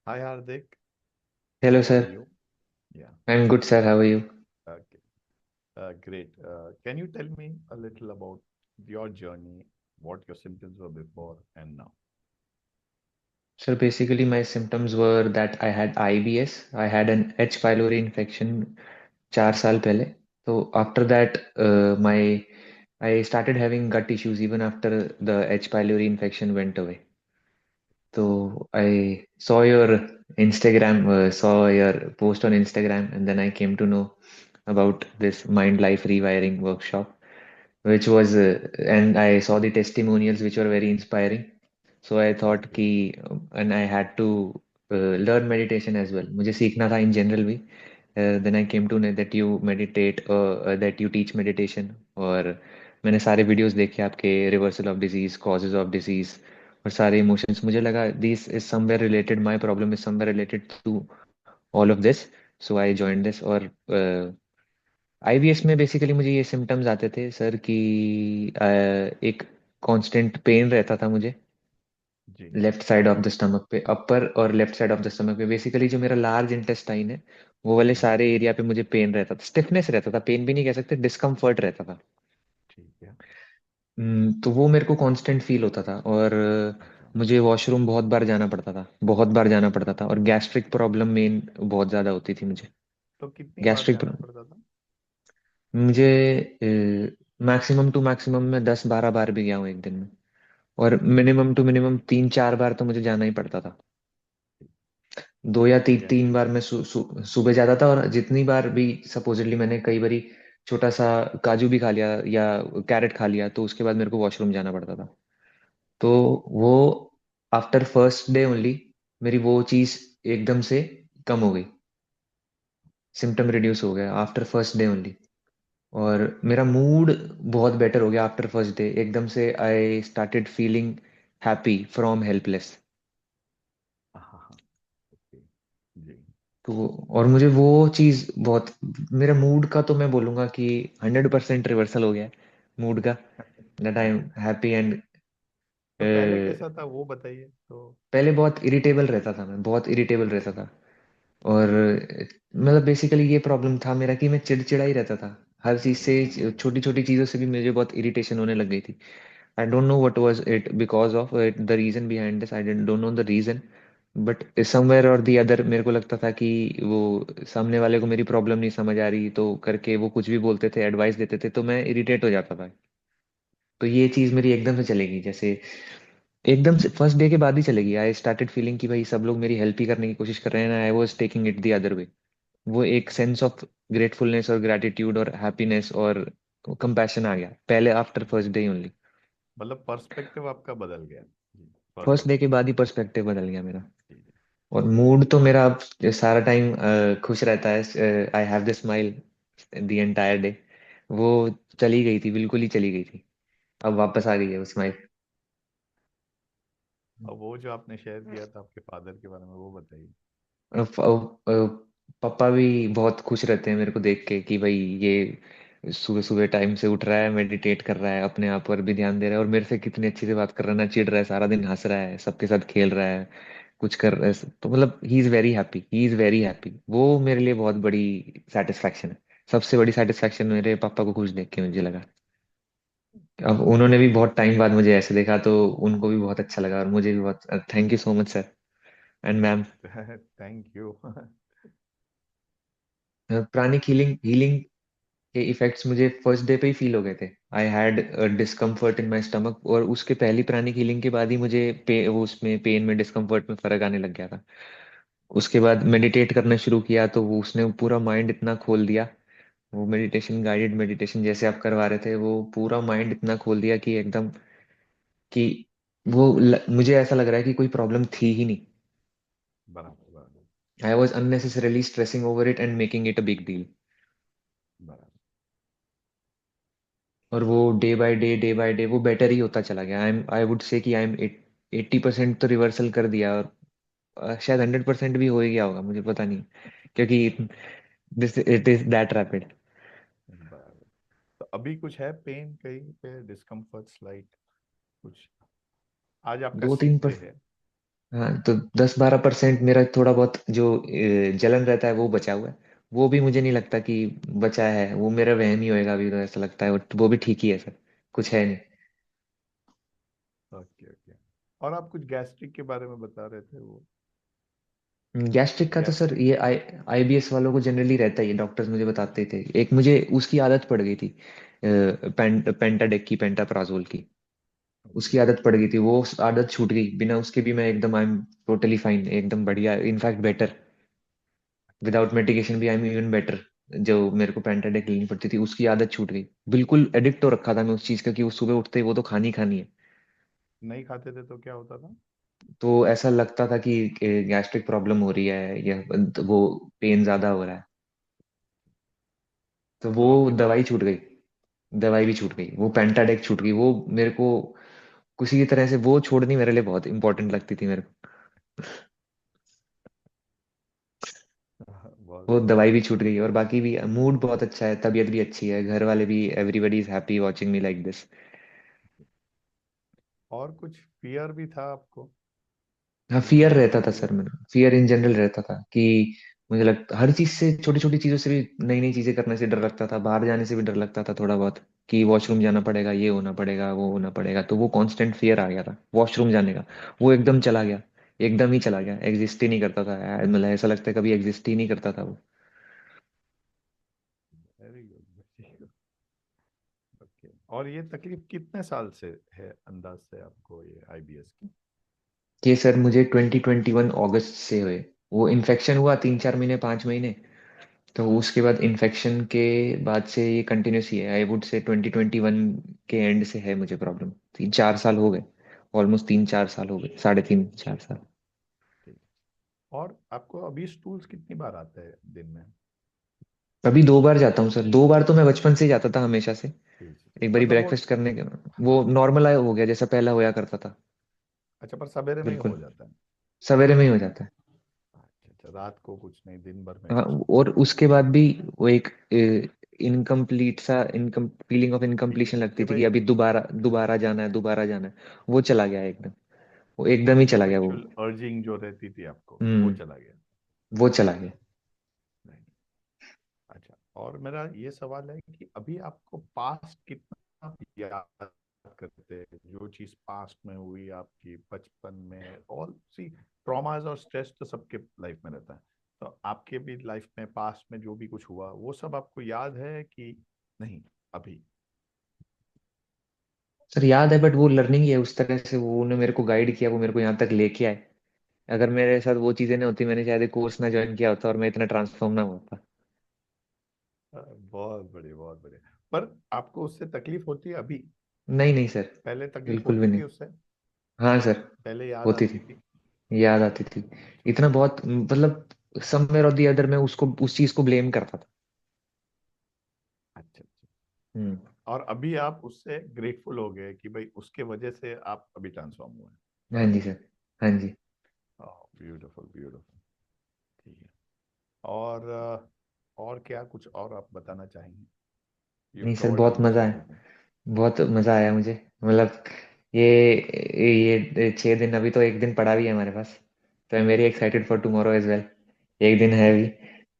Hi Hardik, Hello, how are sir. you? Yeah, I'm good, sir. How are you? okay, great. Can you tell me a little about your journey, what your symptoms were before and now? Sir, basically, my symptoms were that I had IBS. I had an H. pylori infection 4 साल पहले. So after that, my I started having gut issues even after the H. pylori infection went away. So I saw your post on Instagram, and then I came to know about this mind life rewiring workshop, which was, and I saw the testimonials which were very inspiring. So I thought Okay, कि and I had to learn meditation as well. मुझे सीखना था in general भी. Then I came to know that you meditate, that you teach meditation. और मैंने सारे videos देखे आपके reversal of disease, causes of disease और सारे इमोशंस. मुझे लगा this is somewhere related, my problem is somewhere related to all of this. So I join this. और आईबीएस में बेसिकली मुझे ये सिम्टम्स आते थे सर कि एक कांस्टेंट पेन रहता था मुझे जी, left side of the stomach पे, अपर और left side of the stomach पे. बेसिकली जो मेरा लार्ज इंटेस्टाइन है वो वाले जी, सारे एरिया पे मुझे पेन रहता था. स्टिफनेस रहता था, पेन भी नहीं कह सकते, डिस्कम्फर्ट रहता था. ठीक है। तो वो मेरे को कांस्टेंट फील होता था. और अच्छा, मुझे वॉशरूम बहुत बार जाना पड़ता था, बहुत बार जाना पड़ता था. और गैस्ट्रिक प्रॉब्लम मेन बहुत ज्यादा होती थी मुझे. तो कितनी बार गैस्ट्रिक जाना पड़ता था? मुझे मैक्सिमम टू मैक्सिमम में 10-12 बार भी गया हूँ एक दिन में. और मिनिमम टू मिनिमम 3-4 बार तो मुझे जाना ही पड़ता था. दो या तीन तीन गैस्ट्रिक। बार मैं सुबह जाता था. और जितनी बार भी सपोजिटली मैंने कई बारी छोटा सा काजू भी खा लिया या कैरेट खा लिया तो उसके बाद मेरे को वॉशरूम जाना पड़ता था. तो वो आफ्टर फर्स्ट डे ओनली मेरी वो चीज एकदम से कम हो गई. सिम्टम रिड्यूस हो गया आफ्टर फर्स्ट डे ओनली. और मेरा मूड बहुत बेटर हो गया आफ्टर फर्स्ट डे. एकदम से I started feeling happy from helpless. हाँ हाँ, ओके, जी। तो और मुझे वो चीज बहुत, मेरे मूड का तो मैं बोलूंगा कि 100% रिवर्सल हो गया मूड का. दैट आई एम जी, हैप्पी. एंड तो पहले कैसा था वो बताइए तो। पहले बहुत इरिटेबल रहता था, मैं बहुत इरिटेबल रहता अच्छा, था. और मतलब बेसिकली ये प्रॉब्लम था मेरा कि मैं चिड़चिड़ा ही रहता था हर चीज से. छोटी छोटी चीजों से भी मुझे बहुत इरिटेशन होने लग गई थी. I don't know what was it because of it, the reason behind this I don't know the reason. But somewhere और दी अदर मेरे को लगता था कि वो सामने वाले को मेरी प्रॉब्लम नहीं समझ आ रही तो करके वो कुछ भी बोलते थे, एडवाइस देते थे तो मैं इरिटेट हो जाता था. तो ये चीज मेरी एकदम से चलेगी, जैसे एकदम से फर्स्ट डे के बाद ही चलेगी. आई स्टार्टेड फीलिंग कि भाई सब लोग मेरी हेल्प ही करने की कोशिश कर रहे हैं. I was taking it the other way. वो एक सेंस ऑफ ग्रेटफुलनेस और ग्रेटिट्यूड और हैप्पीनेस और कंपैशन आ गया पहले आफ्टर फर्स्ट डे ओनली. मतलब पर्सपेक्टिव आपका बदल गया। जी, फर्स्ट फर्स्ट डे डे के के बाद। बाद ही पर्सपेक्टिव बदल गया मेरा. जी, जी, और मूड तो मेरा अब सारा टाइम खुश रहता है. I have this smile the entire day. वो चली गई थी, बिल्कुल ही चली गई थी. अब वापस आ गई है वो स्माइल. और वो जो आपने शेयर किया था आपके फादर के बारे में वो बताइए। पापा भी बहुत खुश रहते हैं मेरे को देख के कि भाई ये सुबह सुबह टाइम से उठ रहा है, मेडिटेट कर रहा है, अपने आप पर भी ध्यान दे रहा है और मेरे से कितनी अच्छी से बात कर रहा है, ना चिढ़ रहा है, सारा दिन हंस रहा है, सबके साथ खेल रहा है, कुछ कर रहा है. तो मतलब he is very happy, he is very happy. वो मेरे लिए बहुत बड़ी सेटिस्फैक्शन है. सबसे बड़ी सेटिस्फैक्शन मेरे पापा को खुश देख के मुझे लगा. अब उन्होंने भी बहुत टाइम बाद मुझे ऐसे देखा तो उनको भी बहुत अच्छा लगा और मुझे भी बहुत. Thank you so much sir and ma'am. Thank you. Pranic healing healing के इफेक्ट्स मुझे फर्स्ट डे पे ही फील हो गए थे. I had discomfort in my stomach और उसके पहली प्राणिक हीलिंग के बाद ही मुझे वो उसमें पेन में, डिस्कम्फर्ट में फर्क आने लग गया था. उसके बाद मेडिटेट करना शुरू किया तो वो उसने पूरा माइंड इतना खोल दिया. वो मेडिटेशन, गाइडेड मेडिटेशन जैसे आप करवा रहे थे, वो पूरा माइंड इतना खोल दिया कि एकदम कि मुझे ऐसा लग रहा है कि कोई प्रॉब्लम थी ही नहीं. बराबर बराबर I was unnecessarily stressing over it and making it a big deal. बराबर। और वो डे बाय डे वो बेटर ही होता चला गया. आई वुड से कि आई एम 80% तो रिवर्सल कर दिया. और शायद 100% भी हो ही गया होगा, मुझे पता नहीं, क्योंकि this it is that rapid. बराबर। तो अभी कुछ है पेन कहीं पे, डिस्कम्फर्ट स्लाइट कुछ? आज आपका दो तीन सिक पर डे है। हाँ, तो 10-12% मेरा थोड़ा बहुत जो जलन रहता है वो बचा हुआ है। वो भी मुझे नहीं लगता कि बचा है, वो मेरा वहम ही होएगा अभी, तो ऐसा लगता है वो भी ठीक ही है सर, कुछ है नहीं। Okay okay. और आप कुछ गैस्ट्रिक के बारे में बता रहे थे वो। गैस्ट्रिक का तो सर गैस्ट्रिक। ये आईबीएस वालों को जनरली रहता ही है, डॉक्टर्स मुझे बताते थे। एक मुझे उसकी आदत पड़ गई थी, पेंटाडेक की, पेंटाप्राजोल की। ओके। उसकी आदत पड़ गई थी, वो आदत छूट गई, बिना उसके भी मैं एकदम, आई एम टोटली फाइन, एकदम बढ़िया, इनफैक्ट बेटर। विदाउट मेडिकेशन भी आई एम इवन बेटर। जो मेरे को पेंटाडेक लेनी पड़ती थी, उसकी आदत छूट गई। बिल्कुल एडिक्ट हो रखा था मैं उस चीज का, कि वो सुबह उठते ही वो तो खानी ही खानी है। नहीं खाते थे तो क्या होता था? तो ऐसा लगता था कि गैस्ट्रिक प्रॉब्लम हो रही है, या वो पेन ज्यादा हो रहा है। तो वो तो आपने दवाई दवाई छूट छोड़ी? गई। दवाई भी छूट गई, वो पेंटाडेक छूट गई, वो मेरे को किसी भी तरह से वो छोड़नी मेरे लिए बहुत इंपॉर्टेंट लगती थी मेरे को। बहुत वो बढ़िया। दवाई भी छूट गई, और बाकी भी मूड बहुत अच्छा है, तबीयत भी अच्छी है, घर वाले भी, everybody is happy watching me like this. और कुछ फियर भी था आपको हाँ, इन फियर चीजों रहता के था लिए? सर मेरा, फियर इन जनरल रहता था कि मुझे लगता हर चीज से, छोटी छोटी चीजों से भी, नई नई चीजें करने से डर लगता था, बाहर जाने से भी डर लगता था थोड़ा बहुत, कि वॉशरूम जाना पड़ेगा, ये होना पड़ेगा, वो होना पड़ेगा, तो वो कांस्टेंट फियर आ गया था वॉशरूम जाने का। वो एकदम चला गया, एकदम ही चला गया, एग्जिस्ट ही नहीं करता था यार, मतलब ऐसा लगता है कभी एग्जिस्ट ही नहीं करता था वो। Very good. ओके। और ये तकलीफ कितने साल से है अंदाज से आपको, ये आईबीएस की? ये सर मुझे 2021 अगस्त से हुए। वो इन्फेक्शन हुआ 3-4 महीने, 5 महीने, तो उसके बाद इन्फेक्शन के बाद से ये कंटिन्यूस ही है, आई वुड से 2021 के एंड से है मुझे प्रॉब्लम। 3-4 साल हो गए, ऑलमोस्ट 3-4 साल हो गए, 3.5-4 साल। ठीक। और आपको अभी स्टूल्स कितनी बार आते हैं दिन में? अभी 2 बार जाता हूँ सर, 2 बार तो मैं बचपन से ही जाता था हमेशा से। जी जी जी। एक बारी मतलब वो, ब्रेकफास्ट करने के, वो नॉर्मल हो गया जैसा पहला होया करता था। अच्छा, पर सवेरे में ही बिल्कुल, हो जाता है? सवेरे में ही हो जाता है। अच्छा अच्छा, रात को कुछ नहीं, दिन भर में हाँ, कुछ नहीं? और उसके बाद भी वो एक इनकम्प्लीट सा, इनकम फीलिंग ऑफ इनकम्प्लीशन कि लगती थी, कि भाई, अभी दोबारा दोबारा जाना है, दोबारा जाना है। वो चला गया एकदम, वो एकदम ही वो चला गया वो। सेक्सुअल अर्जिंग जो रहती थी आपको, वो हम्म। चला गया? वो चला गया। नहीं। अच्छा, और मेरा ये सवाल है कि अभी आपको पास्ट कितना याद करते हैं? जो चीज पास्ट में हुई आपकी बचपन में, ऑल सी ट्रॉमास और स्ट्रेस तो सबके लाइफ में रहता है। तो आपके भी लाइफ में पास्ट में जो भी कुछ हुआ वो सब आपको याद है कि नहीं अभी? सर याद है, बट वो लर्निंग ही है उस तरह से, वो उन्होंने मेरे को गाइड किया, वो मेरे को यहाँ तक लेके आए। अगर मेरे साथ वो चीजें नहीं होती, मैंने शायद कोर्स ना ज्वाइन किया होता, और मैं इतना ट्रांसफॉर्म ना होता। बहुत बढ़िया बहुत बढ़िया। पर आपको उससे तकलीफ होती है अभी? नहीं नहीं सर, पहले तकलीफ बिल्कुल भी होती नहीं। थी उससे? हाँ सर, पहले याद होती आती थी, थी? याद आती थी। अच्छा इतना बहुत, मतलब समवेयर और दी अदर मैं उसको, उस चीज को ब्लेम करता था। अच्छा अच्छा। हम्म। और अभी आप उससे ग्रेटफुल हो गए कि भाई उसके वजह से आप अभी ट्रांसफॉर्म हुए हैं? हाँ जी सर, हाँ जी। Beautiful beautiful. ठीक है। और और क्या कुछ और आप बताना चाहेंगे? यू नहीं सर, कवर्ड बहुत ऑलमोस्ट मजा है, एवरीथिंग। बहुत मजा आया मुझे, मतलब ये ये 6 दिन, अभी तो एक दिन पड़ा भी है हमारे पास, तो I am very excited for tomorrow as well. एक दिन है भी,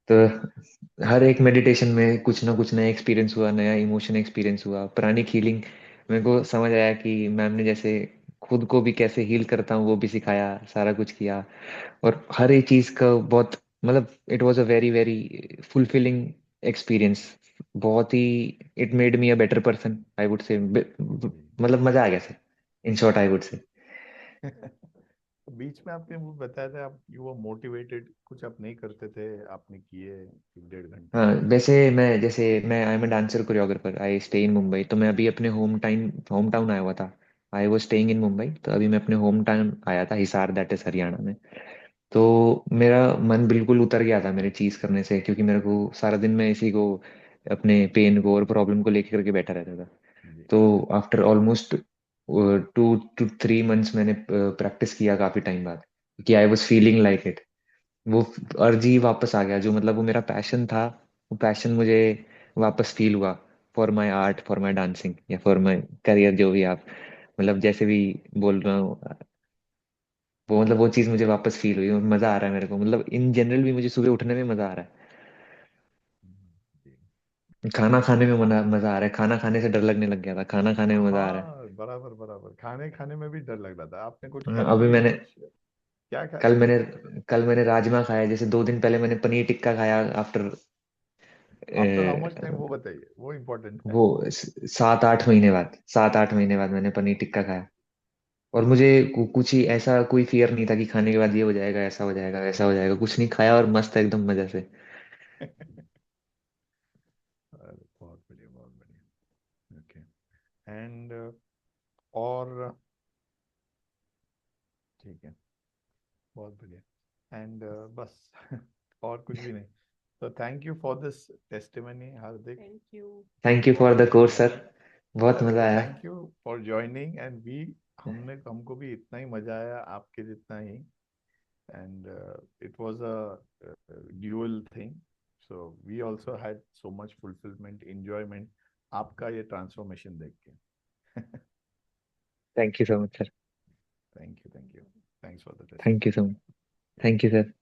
तो हर एक मेडिटेशन में कुछ ना एक्सपीरियंस हुआ, नया इमोशन एक्सपीरियंस हुआ, प्राणिक हीलिंग। मेरे को समझ आया कि मैम ने जैसे खुद को भी कैसे हील करता हूँ वो भी सिखाया, सारा कुछ किया। और हर एक चीज का बहुत, मतलब it was a very very fulfilling experience. बहुत ही, it made me a better person I would say, जी। मतलब मजा आ गया sir, in short I would say. तो बीच में आपने वो बताया था, आप यू वर मोटिवेटेड, कुछ आप नहीं करते थे, आपने किए 1.5 घंटे हाँ, कुछ? वैसे मैं I am a dancer choreographer, I stay in Mumbai, तो मैं अभी अपने होम टाउन आया हुआ था। I was staying in Mumbai, तो अभी मैं अपने होम टाउन आया था, हिसार, दैट इज हरियाणा में। तो मेरा मन बिल्कुल उतर गया था मेरे चीज करने से, क्योंकि मेरे को सारा दिन मैं इसी को, अपने पेन को और प्रॉब्लम को लेकर के बैठा रहता था। जी। तो आफ्टर ऑलमोस्ट 2 to 3 months मैंने प्रैक्टिस किया काफी टाइम बाद, कि I was feeling like it. वो अर्जी ही वापस आ गया, जो मतलब वो मेरा पैशन था, वो पैशन मुझे वापस फील हुआ, for my art, for my dancing, या फॉर माई करियर, जो भी आप, मतलब जैसे भी बोल रहा हूँ। वो मतलब वो चीज मुझे वापस फील हुई और मजा आ रहा है मेरे को, मतलब इन जनरल भी मुझे सुबह उठने में मजा आ रहा जी। है। खाना खाने में मजा आ रहा है, खाना खाने से डर लगने लग गया था, खाना खाने में मजा आ रहा है। हाँ बराबर बराबर, खाने खाने में भी डर लग रहा था। आपने कुछ हाँ, कल अभी भी मैंने कुछ क्या खाया कल था? मैंने कल मैंने राजमा खाया, जैसे 2 दिन पहले मैंने पनीर टिक्का खाया after after how much time वो बताइए, वो इम्पोर्टेंट है। वो 7-8 महीने बाद, 7-8 महीने बाद मैंने पनीर टिक्का खाया। और मुझे कुछ ही ऐसा कोई फियर नहीं था कि खाने के बाद ये हो जाएगा, ऐसा हो जाएगा, वैसा हो जाएगा, कुछ नहीं खाया और मस्त एकदम मजे से। अरे बहुत बढ़िया बहुत बढ़िया। ओके। एंड और ठीक है, बहुत बढ़िया। एंड बस और कुछ भी नहीं। तो thank you for this testimony Hardik. Thank you for बहुत द अच्छा कोर्स लगा। सर, बहुत अरे मजा आया। Thank you for joining and we, हमने हमको भी इतना ही मजा आया आपके जितना ही। And it was a dual thing, so we also had so much fulfilment enjoyment आपका ये ट्रांसफॉर्मेशन देख के। Thank you so much sir. Thank you thank you. Thanks for the thank you testimony. So much. Thank you sir.